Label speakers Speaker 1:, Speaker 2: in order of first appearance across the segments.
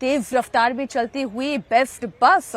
Speaker 1: तेज रफ्तार में चलती हुई बेस्ट बस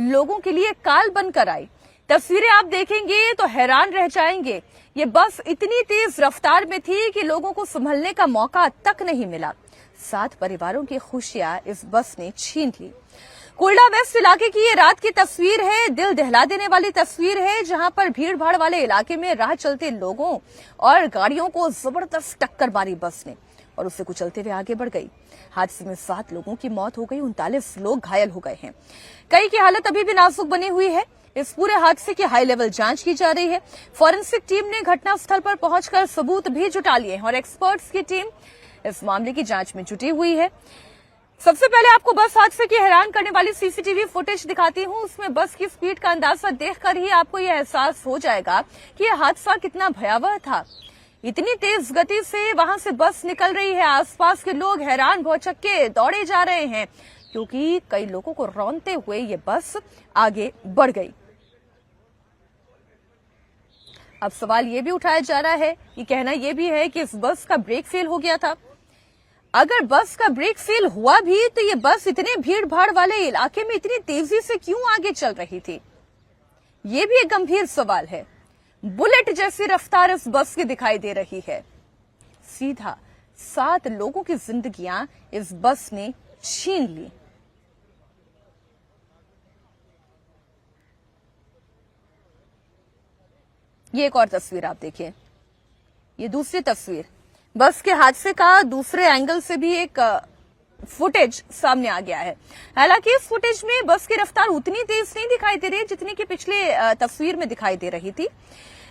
Speaker 1: लोगों के लिए काल बनकर आई। तस्वीरें आप देखेंगे तो हैरान रह जाएंगे। ये बस इतनी तेज रफ्तार में थी कि लोगों को संभलने का मौका तक नहीं मिला। 7 परिवारों की खुशियां इस बस ने छीन ली। कुर्ला वेस्ट इलाके की ये रात की तस्वीर है। दिल दहला देने वाली तस्वीर है, जहां पर भीड़ भाड़ वाले इलाके में राह चलते लोगों और गाड़ियों को जबरदस्त टक्कर मारी बस ने और उससे कुचलते हुए आगे बढ़ गई। हादसे में 7 लोगों की मौत हो गई, 39 लोग घायल हो गए हैं। कई की हालत अभी भी नाजुक बनी हुई है। इस पूरे हादसे की हाई लेवल जांच की जा रही है। फॉरेंसिक टीम ने घटनास्थल पर पहुंचकर सबूत भी जुटा लिए हैं और एक्सपर्ट्स की टीम इस मामले की जांच में जुटी हुई है। सबसे पहले आपको बस हादसे की हैरान करने वाली सीसीटीवी फुटेज दिखाती हूं। उसमें बस की स्पीड का अंदाजा देखकर ही आपको यह एहसास हो जाएगा कि यह हादसा कितना भयावह था। इतनी तेज गति से वहां से बस निकल रही है। आसपास के लोग हैरान भौचक्के दौड़े जा रहे हैं क्योंकि कई लोगों को रौंदते हुए ये बस आगे बढ़ गई। अब सवाल ये भी उठाया जा रहा है, ये कहना यह भी है कि इस बस का ब्रेक फेल हो गया था। अगर बस का ब्रेक फेल हुआ भी तो ये बस इतने भीड़ भाड़ वाले इलाके में इतनी तेजी से क्यों आगे चल रही थी, ये भी एक गंभीर सवाल है। बुलेट जैसी रफ्तार इस बस की दिखाई दे रही है। सीधा 7 लोगों की जिंदगियां इस बस ने छीन ली। ये एक और तस्वीर आप देखिए, ये दूसरी तस्वीर बस के हादसे का दूसरे एंगल से भी एक फुटेज सामने आ गया है। हालांकि इस फुटेज में बस की रफ्तार उतनी तेज नहीं दिखाई दे रही है जितनी कि पिछले तस्वीर में दिखाई दे रही थी।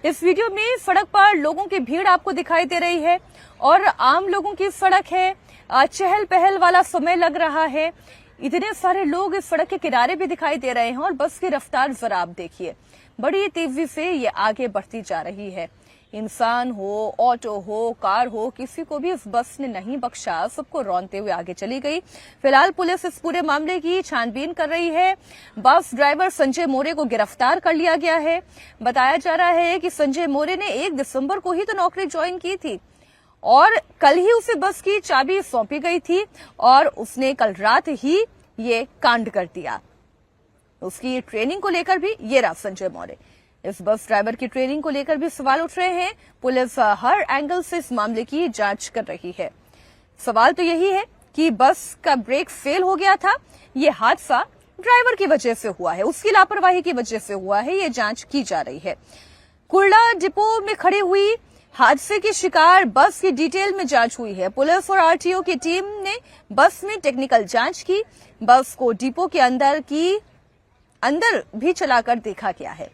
Speaker 1: इस वीडियो में सड़क पर लोगों की भीड़ आपको दिखाई दे रही है और आम लोगों की सड़क है, चहल पहल वाला समय लग रहा है। इतने सारे लोग इस सड़क के किनारे भी दिखाई दे रहे हैं और बस की रफ्तार जरा आप देखिए, बड़ी तेजी से ये आगे बढ़ती जा रही है। इंसान हो, ऑटो हो, कार हो, किसी को भी इस बस ने नहीं बख्शा, सबको रौंदते हुए आगे चली गई। फिलहाल पुलिस इस पूरे मामले की छानबीन कर रही है। बस ड्राइवर संजय मोरे को गिरफ्तार कर लिया गया है। बताया जा रहा है कि संजय मोरे ने 1 दिसंबर को ही तो नौकरी ज्वाइन की थी और कल ही उसे बस की चाबी सौंपी गई थी और उसने कल रात ही ये कांड कर दिया। उसकी ट्रेनिंग को लेकर भी ये रहा संजय मोरे। इस बस ड्राइवर की ट्रेनिंग को लेकर भी सवाल उठ रहे हैं। पुलिस हर एंगल से इस मामले की जांच कर रही है। सवाल तो यही है कि बस का ब्रेक फेल हो गया था, ये हादसा ड्राइवर की वजह से हुआ है, उसकी लापरवाही की वजह से हुआ है, ये जांच की जा रही है। कुर्ला डिपो में खड़ी हुई हादसे की शिकार बस की डिटेल में जांच हुई है। पुलिस और आरटीओ की टीम ने बस में टेक्निकल जांच की। बस को डिपो के अंदर भी चलाकर देखा गया है।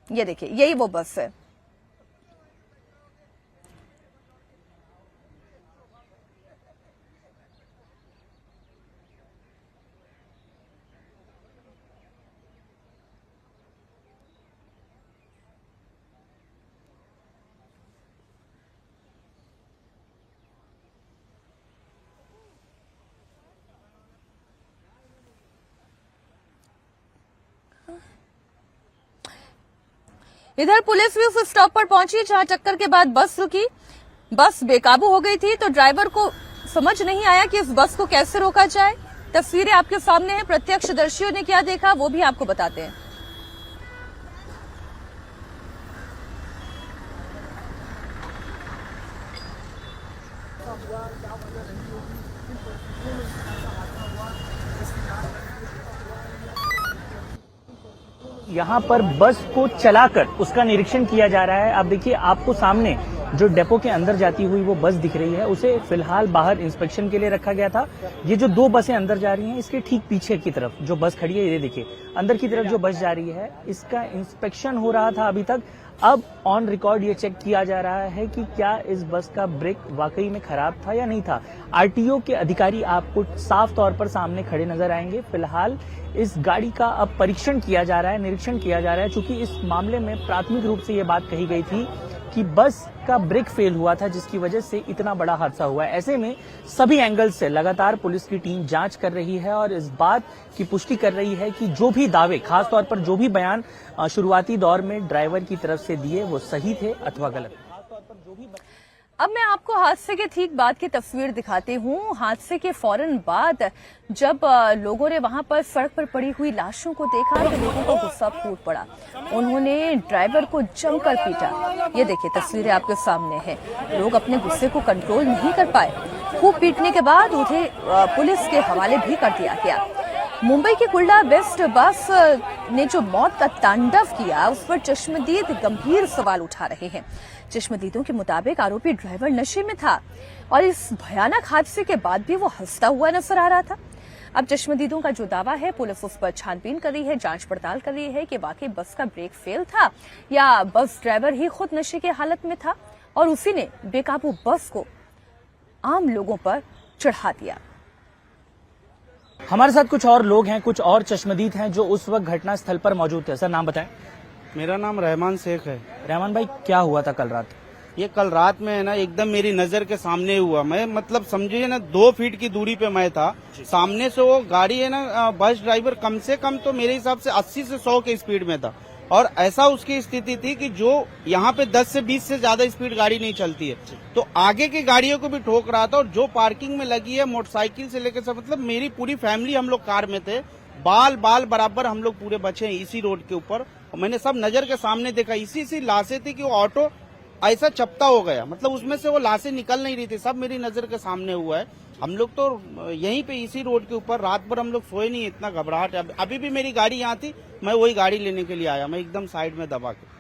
Speaker 1: ये देखिए, यही वो बस है। इधर पुलिस भी उस स्टॉप पर पहुंची जहां टक्कर के बाद बस रुकी। बस बेकाबू हो गई थी तो ड्राइवर को समझ नहीं आया कि इस बस को कैसे रोका जाए। तस्वीरें आपके सामने हैं, प्रत्यक्षदर्शियों ने क्या देखा वो भी आपको बताते हैं।
Speaker 2: यहाँ पर बस को चलाकर उसका निरीक्षण किया जा रहा है। आप देखिए, आपको सामने जो डेपो के अंदर जाती हुई वो बस दिख रही है, उसे फिलहाल बाहर इंस्पेक्शन के लिए रखा गया था। ये जो 2 बसें अंदर जा रही हैं, इसके ठीक पीछे की तरफ जो बस खड़ी है, ये देखिए अंदर की तरफ जो बस जा रही है, इसका इंस्पेक्शन हो रहा था अभी तक। अब ऑन रिकॉर्ड ये चेक किया जा रहा है कि क्या इस बस का ब्रेक वाकई में खराब था या नहीं था। आरटीओ के अधिकारी आपको साफ तौर पर सामने खड़े नजर आएंगे। फिलहाल इस गाड़ी का अब परीक्षण किया जा रहा है, निरीक्षण किया जा रहा है, चूंकि इस मामले में प्राथमिक रूप से ये बात कही गई थी कि बस का ब्रेक फेल हुआ था जिसकी वजह से इतना बड़ा हादसा हुआ है। ऐसे में सभी एंगल से लगातार पुलिस की टीम जांच कर रही है और इस बात की पुष्टि कर रही है कि जो भी दावे, खासतौर पर जो भी बयान शुरुआती दौर में ड्राइवर की तरफ से दिए वो सही थे अथवा गलत।
Speaker 1: अब मैं आपको हादसे के ठीक बाद की तस्वीर दिखाती हूँ। हादसे के फौरन बाद जब लोगों ने वहां पर सड़क पर पड़ी हुई लाशों को देखा तो लोगों का गुस्सा फूट पड़ा। उन्होंने ड्राइवर को जमकर पीटा। ये देखिए तस्वीरें आपके सामने हैं। लोग अपने गुस्से को कंट्रोल नहीं कर पाए। खूब पीटने के बाद उन्हें पुलिस के हवाले भी कर दिया गया। मुंबई की कुल्ला वेस्ट बस ने जो मौत का तांडव किया उस पर चश्मदीद गंभीर सवाल उठा रहे हैं। चश्मदीदों के मुताबिक आरोपी ड्राइवर नशे में था और इस भयानक हादसे के बाद भी वो हंसता हुआ नजर आ रहा था। अब चश्मदीदों का जो दावा है, पुलिस उस पर छानबीन कर रही है, जांच पड़ताल कर रही है कि वाकई बस का ब्रेक फेल था या बस ड्राइवर ही खुद नशे की हालत में था और उसी ने बेकाबू बस को आम लोगों पर चढ़ा दिया।
Speaker 2: हमारे साथ कुछ और लोग हैं, कुछ और चश्मदीद हैं जो उस वक्त घटना स्थल पर मौजूद थे। सर नाम बताएं।
Speaker 3: मेरा नाम रहमान शेख है।
Speaker 2: रहमान भाई, क्या हुआ था कल रात?
Speaker 3: ये कल रात में है ना, एकदम मेरी नजर के सामने हुआ। मैं मतलब समझिए ना 2 फीट की दूरी पे मैं था। सामने से वो गाड़ी है ना, बस ड्राइवर कम से कम तो मेरे हिसाब से 80 से 100 के स्पीड में था और ऐसा उसकी स्थिति थी कि जो यहाँ पे 10 से 20 से ज्यादा स्पीड गाड़ी नहीं चलती है, तो आगे की गाड़ियों को भी ठोक रहा था। और जो पार्किंग में लगी है मोटरसाइकिल से लेकर सब, मतलब मेरी पूरी फैमिली, हम लोग कार में थे, बाल बराबर हम लोग पूरे बचे हैं इसी रोड के ऊपर। और मैंने सब नजर के सामने देखा। इसी लाशें थी कि वो ऑटो ऐसा चपटा हो गया, मतलब उसमें से वो लाशें निकल नहीं रही थी। सब मेरी नजर के सामने हुआ है। हम लोग तो यहीं पे इसी रोड के ऊपर रात भर हम लोग सोए नहीं, इतना घबराहट है। अभी भी मेरी गाड़ी यहाँ थी, मैं वही गाड़ी लेने के लिए आया, मैं एकदम साइड में दबा के।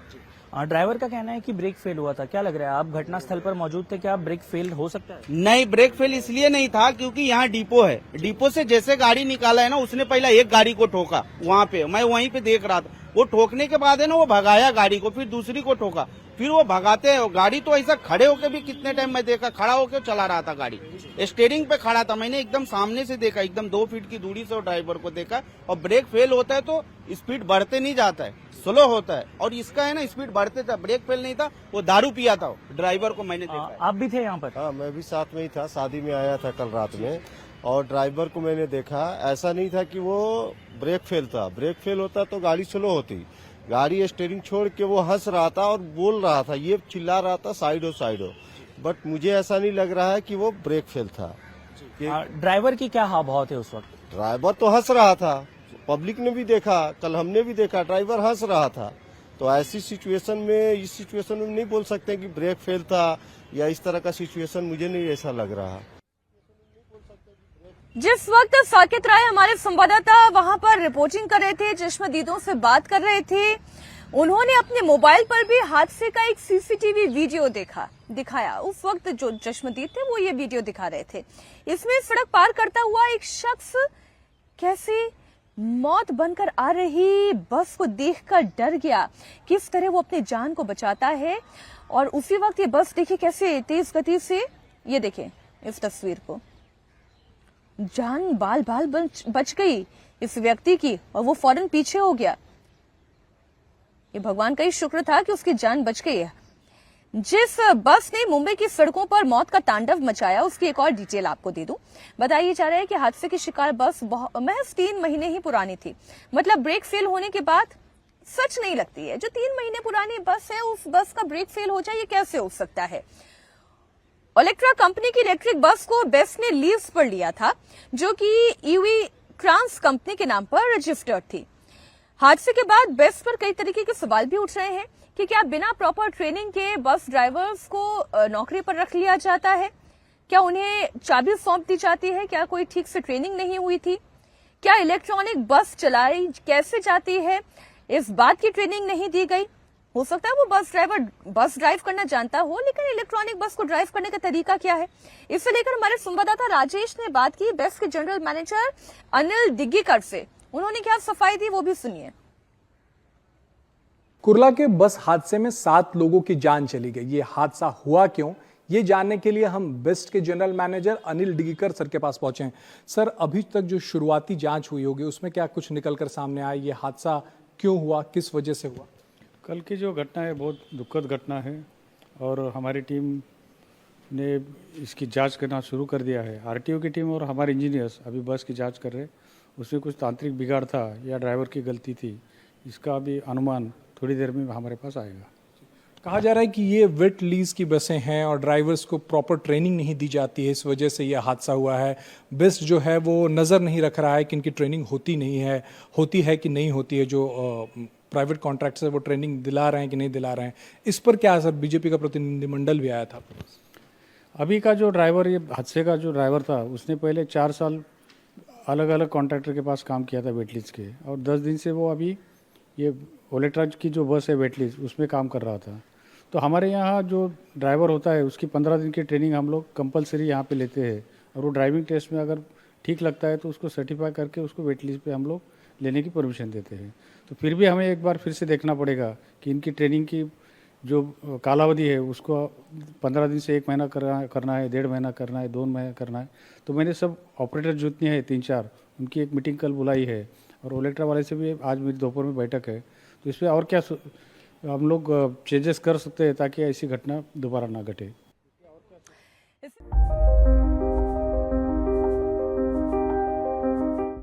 Speaker 2: ड्राइवर का कहना है कि ब्रेक फेल हुआ था। क्या लग रहा है, आप घटना स्थल पर मौजूद थे, क्या ब्रेक फेल हो सकता है?
Speaker 3: नहीं, ब्रेक फेल इसलिए नहीं था क्योंकि यहाँ डिपो है। डिपो से जैसे गाड़ी निकाला है ना, उसने पहला एक गाड़ी को ठोका वहाँ पे, मैं वहीं पे देख रहा था। वो ठोकने के बाद है ना, वो भगाया गाड़ी को, फिर दूसरी को ठोका, फिर वो भगाते हैं। गाड़ी तो ऐसा खड़े होके भी कितने टाइम मैं देखा, खड़ा होके चला रहा था गाड़ी, स्टीयरिंग पे खड़ा था। मैंने एकदम सामने से देखा, एकदम 2 फीट की दूरी से ड्राइवर को देखा। और ब्रेक फेल होता है तो स्पीड बढ़ते नहीं जाता है, स्लो होता है। और इसका है ना स्पीड बढ़ते था, ब्रेक फेल नहीं था, वो दारू पिया था ड्राइवर को मैंने देखा।
Speaker 2: आप भी थे यहाँ पर?
Speaker 4: हाँ, मैं भी साथ में ही था, शादी में आया था कल रात में। और ड्राइवर को मैंने देखा, ऐसा नहीं था कि वो ब्रेक फेल था। ब्रेक फेल होता तो गाड़ी स्लो होती। गाड़ी स्टीयरिंग छोड़ के वो हंस रहा था और बोल रहा था, ये चिल्ला रहा था साइडो। बट मुझे ऐसा नहीं लग रहा है कि वो ब्रेक फेल था।
Speaker 2: ड्राइवर की क्या हाव भाव थे उस वक्त?
Speaker 4: ड्राइवर तो हंस रहा था, पब्लिक ने भी देखा, कल हमने भी देखा, ड्राइवर हंस रहा था। तो ऐसी सिचुएशन में, इस सिचुएशन में नहीं बोल सकते कि ब्रेक फेल था या इस तरह का सिचुएशन, मुझे नहीं ऐसा लग रहा।
Speaker 1: जिस वक्त साकेत राय हमारे संवाददाता वहां पर रिपोर्टिंग कर रहे थे, चश्मदीदों से बात कर रहे थे, उन्होंने अपने मोबाइल पर भी हादसे का एक सीसीटीवी वीडियो दिखाया। उस वक्त जो चश्मदीद थे वो ये वीडियो दिखा रहे थे। इसमें सड़क पार करता हुआ एक शख्स कैसे मौत बनकर आ रही बस को देखकर डर गया, किस तरह वो अपनी जान को बचाता है। और उसी वक्त ये बस देखिए कैसे तेज गति से, ये देखें इस तस्वीर को, जान बाल बच गई इस व्यक्ति की और वो फौरन पीछे हो गया। ये भगवान का ही शुक्र था कि उसकी जान बच गई है। जिस बस ने मुंबई की सड़कों पर मौत का तांडव मचाया उसकी एक और डिटेल आपको दे दूं। बताया जा रहा है कि हादसे की शिकार बस महज 3 महीने ही पुरानी थी। मतलब ब्रेक फेल होने के बाद सच नहीं लगती है, जो 3 महीने पुरानी बस है उस बस का ब्रेक फेल हो जाए, ये कैसे हो सकता है। ओलेक्ट्रा कंपनी की इलेक्ट्रिक बस को बेस्ट ने लीज पर लिया था, जो कि ईवी ट्रांस कंपनी के नाम पर रजिस्टर्ड थी। हादसे के बाद बेस्ट पर कई तरीके के सवाल भी उठ रहे हैं कि क्या बिना प्रॉपर ट्रेनिंग के बस ड्राइवर्स को नौकरी पर रख लिया जाता है? क्या उन्हें चाबी सौंप दी जाती है? क्या कोई ठीक से ट्रेनिंग नहीं हुई थी? क्या इलेक्ट्रॉनिक बस चलाई कैसे जाती है, इस बात की ट्रेनिंग नहीं दी गई? हो सकता है वो बस ड्राइवर बस ड्राइव करना जानता हो, लेकिन इलेक्ट्रॉनिक बस को ड्राइव करने का तरीका क्या है? इससे लेकर हमारे संवाददाता राजेश ने बात की बेस्ट के जनरल मैनेजर अनिल दिग्गीकर से। उन्होंने क्या सफाई दी वो भी सुनिए।
Speaker 5: कुर्ला के बस हादसे में 7 लोगों की जान चली गई। ये हादसा हुआ क्यों, ये जानने के लिए हम बेस्ट के जनरल मैनेजर अनिल दिग्गीकर सर के पास पहुंचे हैं। सर, अभी तक जो शुरुआती जांच हुई होगी उसमें क्या कुछ निकलकर सामने आया? ये हादसा क्यों हुआ, किस वजह से हुआ?
Speaker 6: कल की जो घटना है बहुत दुखद घटना है और हमारी टीम ने इसकी जांच करना शुरू कर दिया है। आरटीओ की टीम और हमारे इंजीनियर्स अभी बस की जांच कर रहे हैं। उसमें कुछ तांत्रिक बिगाड़ था या ड्राइवर की गलती थी, इसका भी अनुमान थोड़ी देर में हमारे पास आएगा।
Speaker 5: कहा जा रहा है कि ये वेट लीज की बसें हैं और ड्राइवर्स को प्रॉपर ट्रेनिंग नहीं दी जाती है, इस वजह से ये हादसा हुआ है। बेस्ट जो है वो नज़र नहीं रख रहा है कि इनकी ट्रेनिंग होती नहीं है, होती है कि नहीं होती है। जो प्राइवेट कॉन्ट्रैक्ट्स है वो ट्रेनिंग दिला रहे हैं कि नहीं दिला रहे हैं, इस पर क्या असर? बीजेपी का प्रतिनिधिमंडल भी आया था।
Speaker 6: अभी का जो ड्राइवर, ये हादसे का जो ड्राइवर था, उसने पहले 4 साल अलग अलग कॉन्ट्रैक्टर के पास काम किया था वेटलीज के, और 10 दिन से वो अभी ये ओलेट्रा की जो बस है वेटलीज, उसमें काम कर रहा था। तो हमारे यहाँ जो ड्राइवर होता है उसकी 15 दिन की ट्रेनिंग हम लोग कंपलसरी यहाँ पे लेते हैं, और वो ड्राइविंग टेस्ट में अगर ठीक लगता है तो उसको सर्टिफाई करके उसको वेटलीज पे हम लोग लेने की परमिशन देते हैं। तो फिर भी हमें एक बार फिर से देखना पड़ेगा कि इनकी ट्रेनिंग की जो कालावधि है उसको 15 दिन से 1 महीना करना है, 1.5 महीना करना है, 2 महीना करना है। तो मैंने सब ऑपरेटर जितने हैं 3-4, उनकी एक मीटिंग कल बुलाई है, और ओलेट्रा वाले से भी आज मेरी दोपहर में बैठक है। तो इस पर और क्या हम लोग चेंजेस कर सकते हैं ताकि ऐसी घटना दोबारा ना घटे।